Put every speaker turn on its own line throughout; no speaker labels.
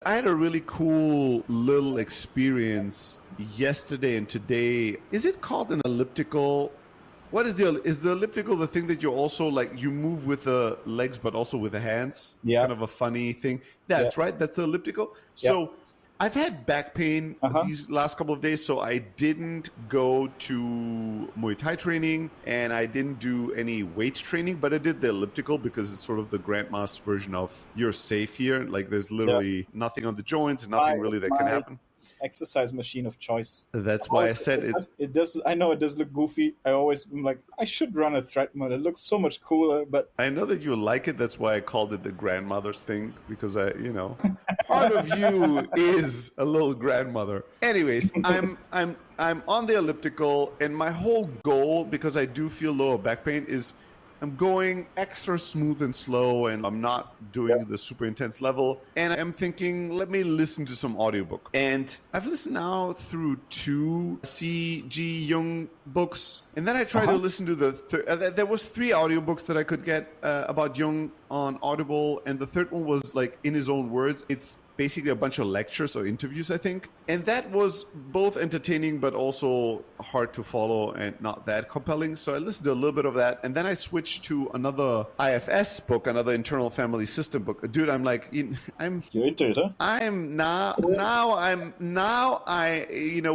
I had a really cool little experience yesterday and today. Is it called an elliptical? What is the elliptical the thing that you also like you move with the legs but also with the hands? It's
Yeah,
kind of a funny thing.
yeah,
That's right. That's the elliptical.
yeah.
So I've had back pain
Uh-huh.
these last couple of days, so I didn't go to Muay Thai training and I didn't do any weight training, but I did the elliptical because it's sort of the grandma's version of you're safe here. Like there's
Yeah.
literally nothing on the joints, nothing really
It's
that can
my
happen.
exercise machine of choice.
That's why I said it.
It does. I know it does look goofy. I always am like, I should run a treadmill. It looks so much cooler. But
I know that you like it. That's why I called it the grandmother's thing because part of you is a little grandmother. Anyways, I'm on the elliptical, and my whole goal, because I do feel lower back pain, is I'm going extra smooth and slow, and I'm not doing the super intense level. And I'm thinking, let me listen to some audiobook. And I've listened now through 2 C.G. Jung books. And then I tried to listen to there was 3 audiobooks that I could get about Jung on Audible. And the third one was like in his own words. It's basically a bunch of lectures or interviews, I think. And that was both entertaining, but also hard to follow and not that compelling. So I listened to a little bit of that. And then I switched to another IFS book, another internal family system book. Dude, I'm like,
you're into it, huh?
I'm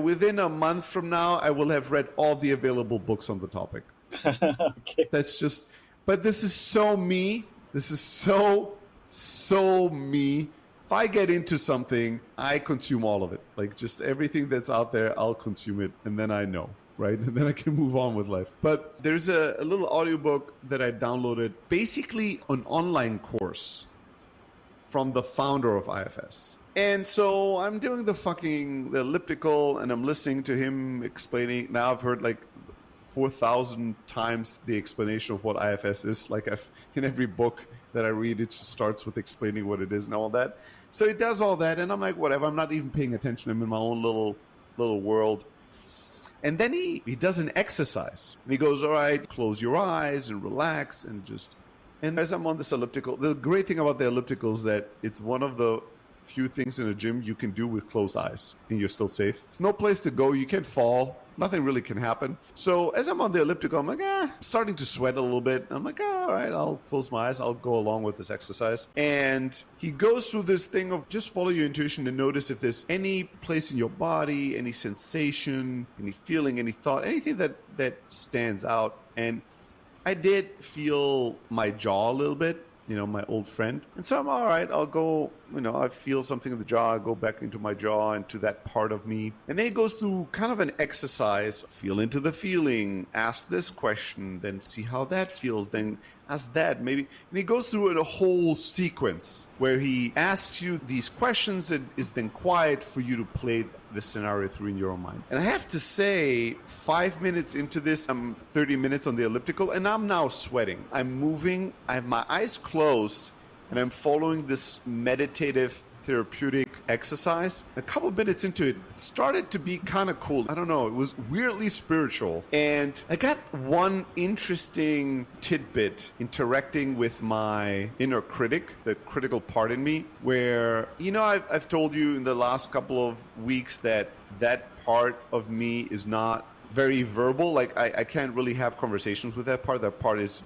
within a month from now, I will have read all the available books on the topic.
Okay.
That's just, but this is so me. This is so me. If I get into something, I consume all of it. Like just everything that's out there, I'll consume it. And then I know, right? And then I can move on with life. But there's a little audiobook that I downloaded, basically an online course from the founder of IFS. And so I'm doing the elliptical and I'm listening to him explaining. Now I've heard like 4,000 times the explanation of what IFS is. Like in every book that I read, it just starts with explaining what it is and all that. So he does all that, and I'm like, whatever. I'm not even paying attention. I'm in my own little world. And then he does an exercise. And he goes, all right, close your eyes and relax and just... And as I'm on this elliptical, the great thing about the elliptical is that it's one of the few things in a gym you can do with closed eyes and you're still safe. There's no place to go. You can't fall. Nothing really can happen. So as I'm on the elliptical, I'm like, starting to sweat a little bit. I'm like, all right, I'll close my eyes. I'll go along with this exercise. And he goes through this thing of just follow your intuition and notice if there's any place in your body, any sensation, any feeling, any thought, anything that stands out. And I did feel my jaw a little bit, my old friend. And so I'm all right. I'll go, I feel something in the jaw. I go back into my jaw and to that part of me. And then he goes through kind of an exercise. Feel into the feeling. Ask this question. Then see how that feels. Then ask that. Maybe. And he goes through it a whole sequence where he asks you these questions and is then quiet for you to play the scenario through in your own mind. And I have to say, 5 minutes into this, I'm 30 minutes on the elliptical, and I'm now sweating. I'm moving. I have my eyes closed, and I'm following this meditative therapeutic exercise. A couple minutes into it, it started to be kind of cool. I don't know. It was weirdly spiritual. And I got one interesting tidbit interacting with my inner critic, the critical part in me, where, I've told you in the last couple of weeks that part of me is not very verbal. Like I can't really have conversations with that part. That part is,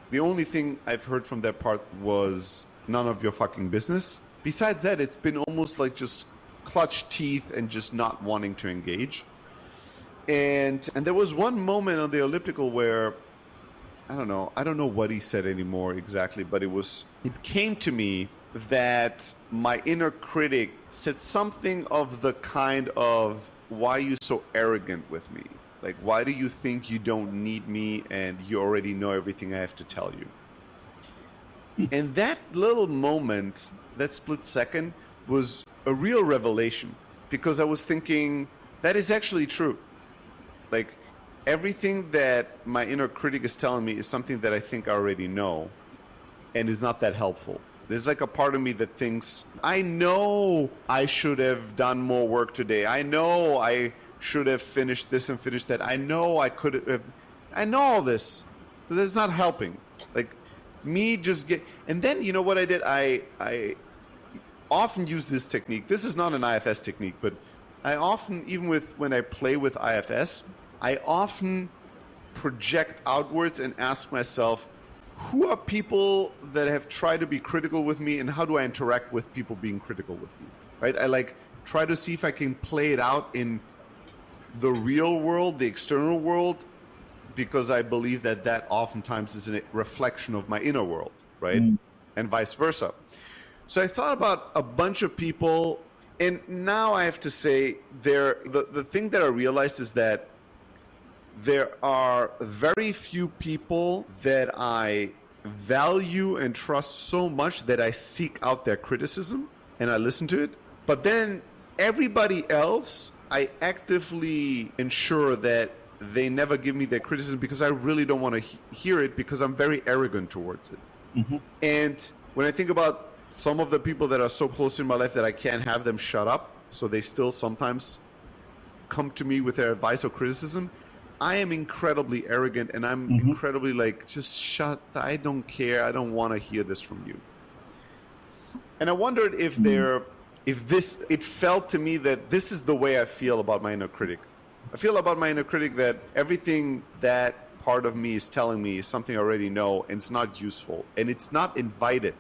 the only thing I've heard from that part was none of your fucking business. Besides that, it's been almost like just clutched teeth and just not wanting to engage. And there was one moment on the elliptical where, I don't know what he said anymore exactly, but it came to me that my inner critic said something of the kind of, why are you so arrogant with me? Like, why do you think you don't need me and you already know everything I have to tell you? And that little moment, that split second, was a real revelation, because I was thinking, that is actually true. Like, everything that my inner critic is telling me is something that I think I already know and is not that helpful. There's like a part of me that thinks, I know I should have done more work today. I know I should have finished this and finished that. I know I could have. I know all this, but that's not helping. Like, me just and then, you know what I did? I often use this technique. This is not an IFS technique, but I often, even when I play with IFS, I often project outwards and ask myself, who are people that have tried to be critical with me, and how do I interact with people being critical with me, right? I like try to see if I can play it out in the real world, the external world, because I believe that oftentimes is a reflection of my inner world, right? And vice versa. So I thought about a bunch of people, and now I have to say, the thing that I realized is that there are very few people that I value and trust so much that I seek out their criticism and I listen to it. But then everybody else, I actively ensure that they never give me their criticism because I really don't want to hear it, because I'm very arrogant towards it. And when I think about some of the people that are so close in my life that I can't have them shut up, so they still sometimes come to me with their advice or criticism, I am incredibly arrogant, and I'm incredibly like, just shut, I don't care, I don't want to hear this from you. And I wondered if it felt to me that this is the way I feel about my inner critic. I feel about my inner critic that everything that part of me is telling me is something I already know, and it's not useful, and it's not invited.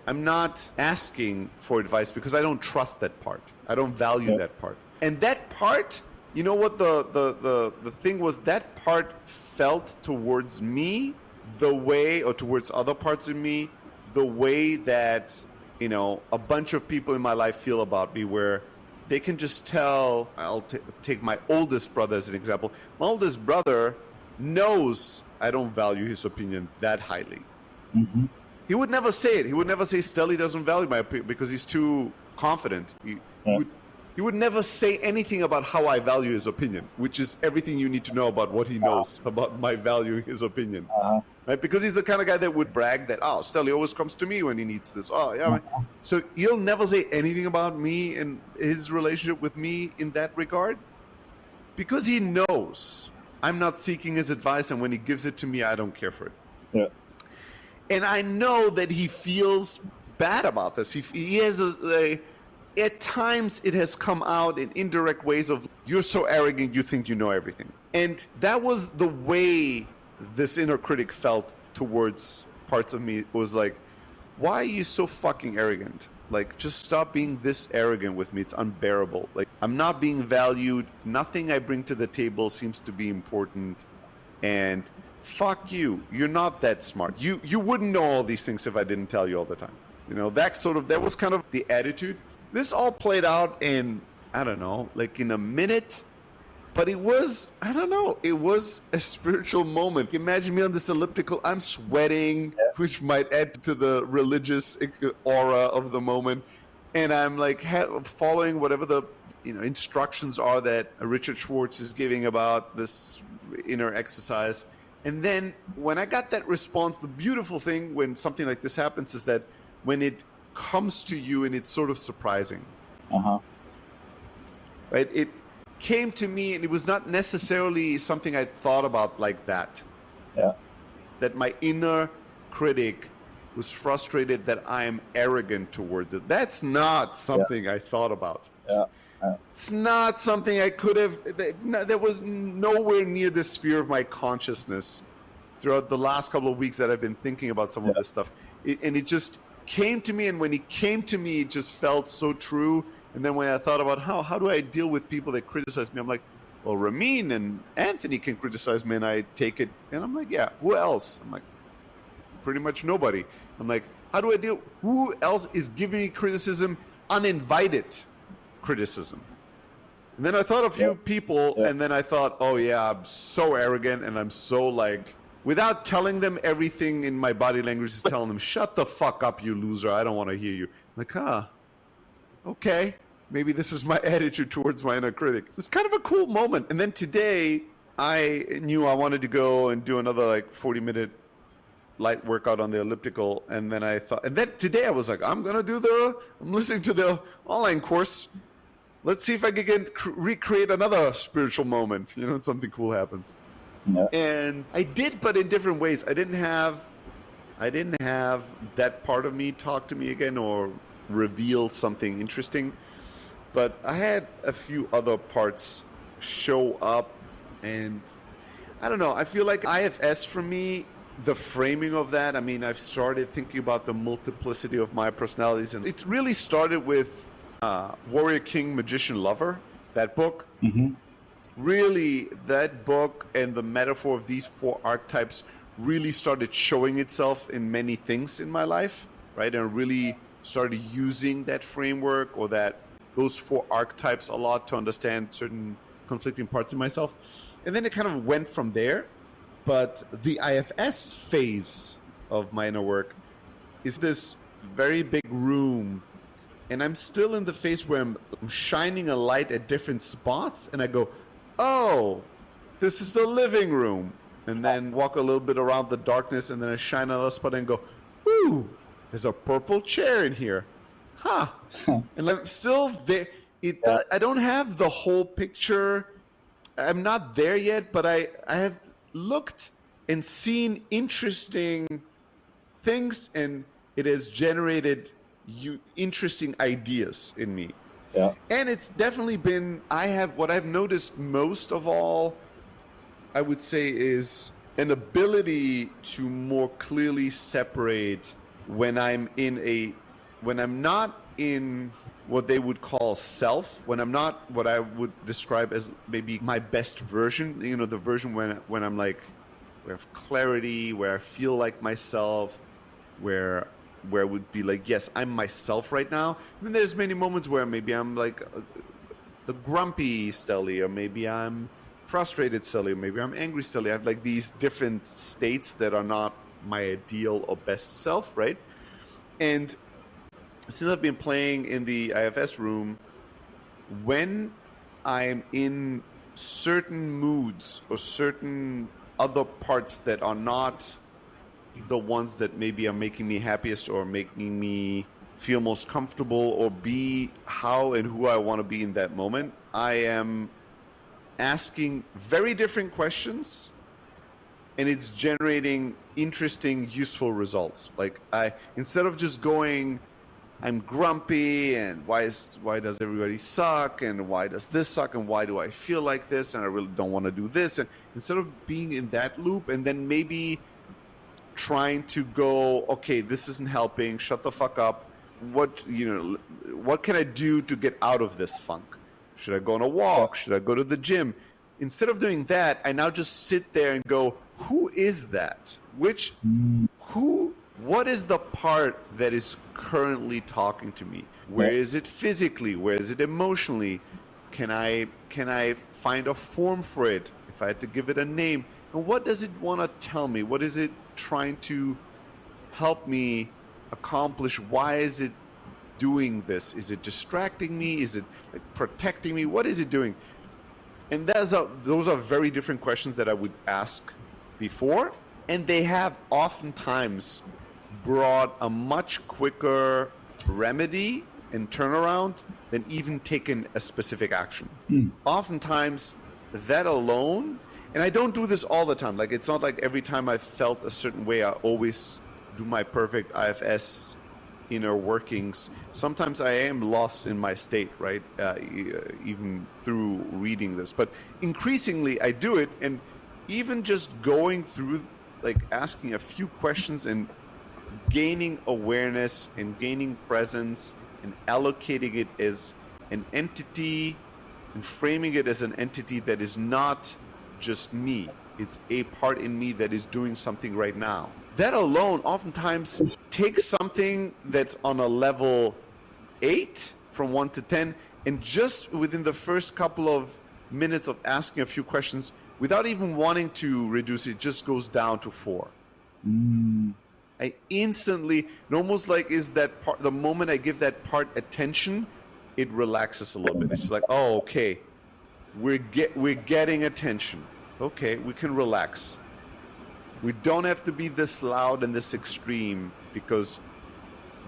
I'm not asking for advice because I don't trust that part. I don't value that part. And that part, you know what the thing was, that part felt towards me the way, or towards other parts of me, the way that, you know, a bunch of people in my life feel about me, where they can just tell. I'll take my oldest brother as an example. My oldest brother knows I don't value his opinion that highly. He would never say it. He would never say Stelly doesn't value my opinion because he's too confident. He would never say anything about how I value his opinion, which is everything you need to know about what he knows about my valuing his opinion. Right? Because he's the kind of guy that would brag that, oh, Stelly always comes to me when he needs this. Oh, yeah. So he'll never say anything about me and his relationship with me in that regard, because he knows I'm not seeking his advice, and when he gives it to me, I don't care for it.
Yeah.
And I know that he feels bad about this. He has at times it has come out in indirect ways of, you're so arrogant, you think you know everything. And that was the way this inner critic felt towards parts of me. It was like, why are you so fucking arrogant? Like, just stop being this arrogant with me. It's unbearable. Like, I'm not being valued. Nothing I bring to the table seems to be important. And fuck you. You're not that smart. You wouldn't know all these things if I didn't tell you all the time. You know, that was kind of the attitude. This all played out in, I don't know, like in a minute. But it was, I don't know, it was a spiritual moment. Imagine me on this elliptical. I'm sweating, which might add to the religious aura of the moment. And I'm like following whatever the instructions are that Richard Schwartz is giving about this inner exercise. And then when I got that response, the beautiful thing when something like this happens is that when it comes to you and it's sort of surprising. Right? It came to me, and it was not necessarily something I thought about like that.
Yeah.
That my inner critic was frustrated that I am arrogant towards it. That's not something I thought about.
Yeah.
It's not something I could have. That was nowhere near the sphere of my consciousness throughout the last couple of weeks that I've been thinking about some of this stuff. And it just came to me, and when it came to me, it just felt so true. And then when I thought about how do I deal with people that criticize me, I'm like, well, Ramin and Anthony can criticize me, and I take it. And I'm like, yeah, who else? I'm like, pretty much nobody. I'm like, how do I deal? Who else is giving me criticism, uninvited criticism? And then I thought a few people, and then I thought, oh yeah, I'm so arrogant, and I'm so like, without telling them everything in my body language, is telling them, shut the fuck up, you loser. I don't want to hear you. I'm like, okay, maybe this is my attitude towards my inner critic. It's kind of a cool moment. And then today, I knew I wanted to go and do another like 40-minute light workout on the elliptical. And then I thought, and then today I was like, I'm listening to the online course. Let's see if I can recreate another spiritual moment. Something cool happens.
Yeah.
And I did, but in different ways. I didn't have that part of me talk to me again, or reveal something interesting. But I had a few other parts show up, and I don't know. I feel like IFS for me, the framing of that, I mean, I've started thinking about the multiplicity of my personalities, and it really started with Warrior King, Magician, Lover, that book. Really, that book and the metaphor of these four archetypes really started showing itself in many things in my life, right? And really started using that framework or those four archetypes a lot to understand certain conflicting parts of myself. And then it kind of went from there. But the IFS phase of my inner work is this very big room. And I'm still in the phase where I'm shining a light at different spots. And I go, oh, this is a living room. And then walk a little bit around the darkness. And then I shine another spot and go, ooh, there's a purple chair in here. Huh. And I'm still there. I don't have the whole picture. I'm not there yet, but I have looked and seen interesting things, and it has generated interesting ideas in me.
Yeah.
And it's definitely been, what I've noticed most of all, I would say, is an ability to more clearly separate when I'm not in what they would call self, when I'm not what I would describe as maybe my best version, you know, the version when I'm like, where I have clarity, where I feel like myself, where I would be like, yes, I'm myself right now. And then there's many moments where maybe I'm like the grumpy Stelly, or maybe I'm frustrated Stelly, or maybe I'm angry Stelly. I have like these different states that are not my ideal or best self, right? And since I've been playing in the IFS room, when I'm in certain moods or certain other parts that are not the ones that maybe are making me happiest or making me feel most comfortable or be how and who I want to be in that moment, I am asking very different questions, and it's generating interesting, useful results. Like instead of just going, I'm grumpy, and why does everybody suck, and why does this suck, and why do I feel like this, and I really don't want to do this, and instead of being in that loop and then maybe trying to go, okay, this isn't helping, shut the fuck up, what can I do to get out of this funk? Should I go on a walk? Should I go to the gym? Instead of doing that, I now just sit there and go, who is that? What is the part that is currently talking to me? Where is it physically? Where is it emotionally? Can I find a form for it if I had to give it a name? And what does it want to tell me? What is it trying to help me accomplish? Why is it doing this? Is it distracting me? Is it like protecting me? What is it doing? And those are very different questions that I would ask before, and they have oftentimes brought a much quicker remedy and turnaround than even taking a specific action. Oftentimes, that alone, and I don't do this all the time. Like, it's not like every time I felt a certain way, I always do my perfect IFS inner workings. Sometimes I am lost in my state, right? Even through reading this. But increasingly, I do it, and even just going through, like, asking a few questions and gaining awareness and gaining presence and allocating it as an entity and framing it as an entity that is not just me. It's a part in me that is doing something right now. That alone oftentimes takes something that's on a level 8 from 1 to 10, and just within the first couple of minutes of asking a few questions, without even wanting to reduce it, just goes down to 4. I instantly, it almost like is that part, the moment I give that part attention, it relaxes a little bit. It's just like, oh, okay, we're getting attention. Okay, we can relax. We don't have to be this loud and this extreme because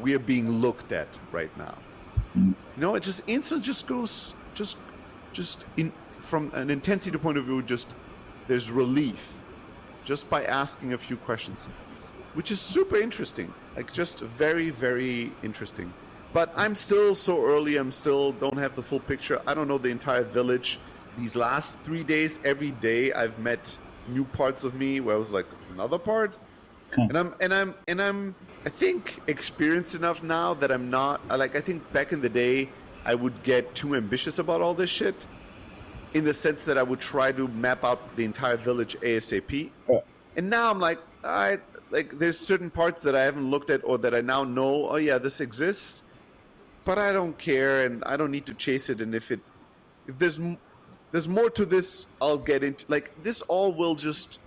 we are being looked at right now. You know, it just instantly just goes, just in, from an intensity point of view, just there's relief just by asking a few questions, which is super interesting. Like, just very, very interesting. But I'm still so early. I'm still don't have the full picture. I don't know the entire village. These last 3 days, every day I've met new parts of me where I was like, another part? I'm I think experienced enough now that I'm not like, I think back in the day I would get too ambitious about all this shit, in the sense that I would try to map out the entire village ASAP. And now I'm like, all right, like there's certain parts that I haven't looked at or that I now know, oh yeah, this exists, but I don't care and I don't need to chase it. And if there's more to this, I'll get into, like, this all will just,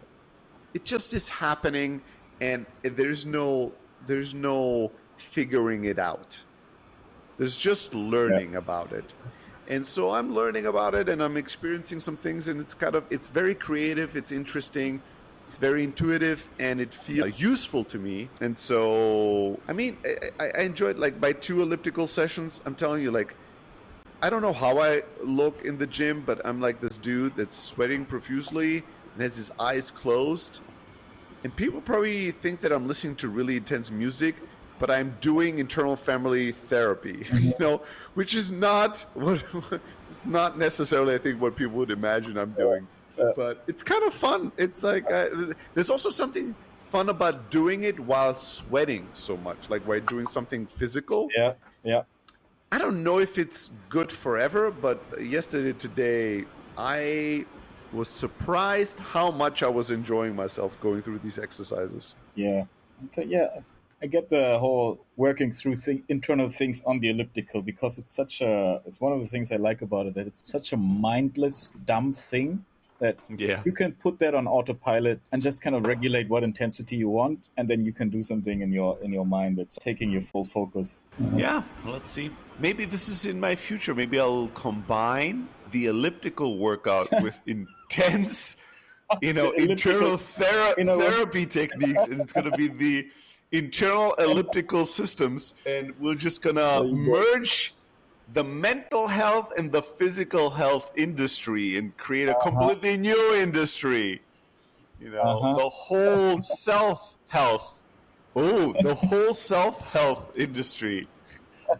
it just is happening, and there's no figuring it out. There's just learning about it. And so I'm learning about it and I'm experiencing some things, and it's very creative, it's interesting, it's very intuitive, and it feels useful to me. And so, I mean, I enjoyed, like, my 2 elliptical sessions. I'm telling you, like, I don't know how I look in the gym, but I'm like this dude that's sweating profusely and has his eyes closed. And people probably think that I'm listening to really intense music, but I'm doing internal family therapy, which is not it's not necessarily, I think, what people would imagine I'm doing. But it's kind of fun. It's like, there's also something fun about doing it while sweating so much, like while doing something physical.
Yeah.
I don't know if it's good forever, but today, I was surprised how much I was enjoying myself going through these exercises.
Yeah. I get the whole working through internal things on the elliptical, because it's one of the things I like about it, that it's such a mindless, dumb thing that you can put that on autopilot and just kind of regulate what intensity you want, and then you can do something in your mind that's taking your full focus.
Yeah, let's see. Maybe this is in my future. Maybe I'll combine the elliptical workout with intense, internal therapy techniques, and it's going to be the internal elliptical systems, and we're just going to merge the mental health and the physical health industry and create a completely new industry. The whole self-health. Oh, the whole self-health industry.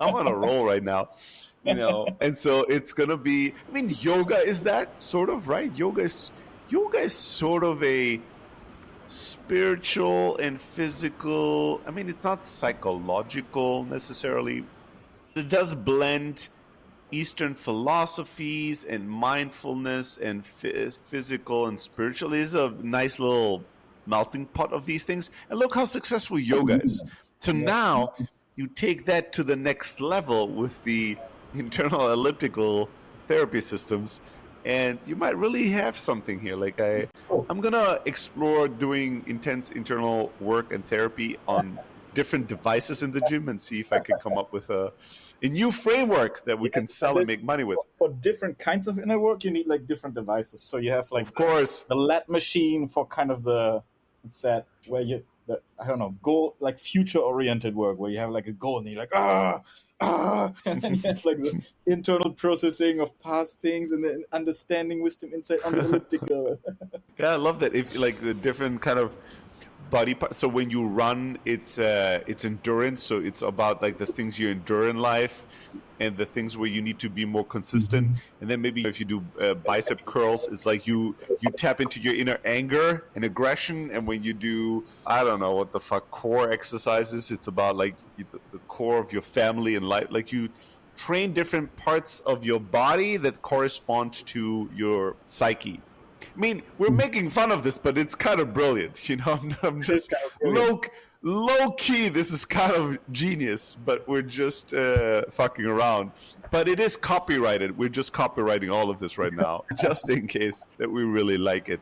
I'm on a roll right now. And so it's going to be, I mean, yoga is that sort of, right? Yoga is sort of a spiritual and physical, I mean, it's not psychological necessarily. It does blend Eastern philosophies and mindfulness and physical and spiritual. It is a nice little melting pot of these things. And look how successful yoga is. So now you take that to the next level with the internal elliptical therapy systems, and you might really have something here. Like I'm going to explore doing intense internal work and therapy on different devices in the gym and see if I can come up with a new framework that we can sell and make money with.
For different kinds of inner work, you need like different devices. So you have, like,
of course,
the lat machine for kind of where you, I don't know, goal, like future oriented work, where you have like a goal and you're like, and then you have like the internal processing of past things and then understanding wisdom insight on the elliptical.
Yeah, I love that. If like the different kind of body parts. So when you run, it's endurance. So it's about like the things you endure in life and the things where you need to be more consistent. And then maybe if you do bicep curls, it's like you tap into your inner anger and aggression. And when you do, I don't know what the fuck, core exercises, it's about like the core of your family and life. Like you train different parts of your body that correspond to your psyche. I mean, we're making fun of this, but it's kind of brilliant. I'm just low key. This is kind of genius, but we're just fucking around. But it is copyrighted. We're just copywriting all of this right now, just in case that we really like it.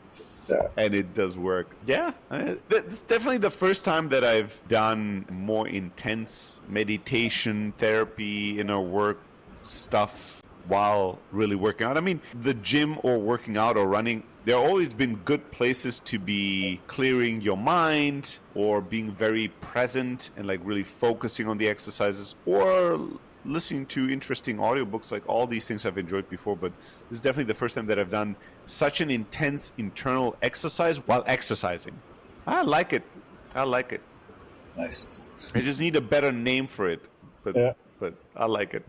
Yeah. And it does work. Yeah, it's definitely the first time that I've done more intense meditation, therapy, inner work stuff while really working out. I mean, the gym or working out or running, there have always been good places to be clearing your mind or being very present and like really focusing on the exercises or listening to interesting audiobooks. Like all these things I've enjoyed before, but this is definitely the first time that I've done such an intense internal exercise while exercising. I like it.
Nice.
I just need a better name for it. But but I like it.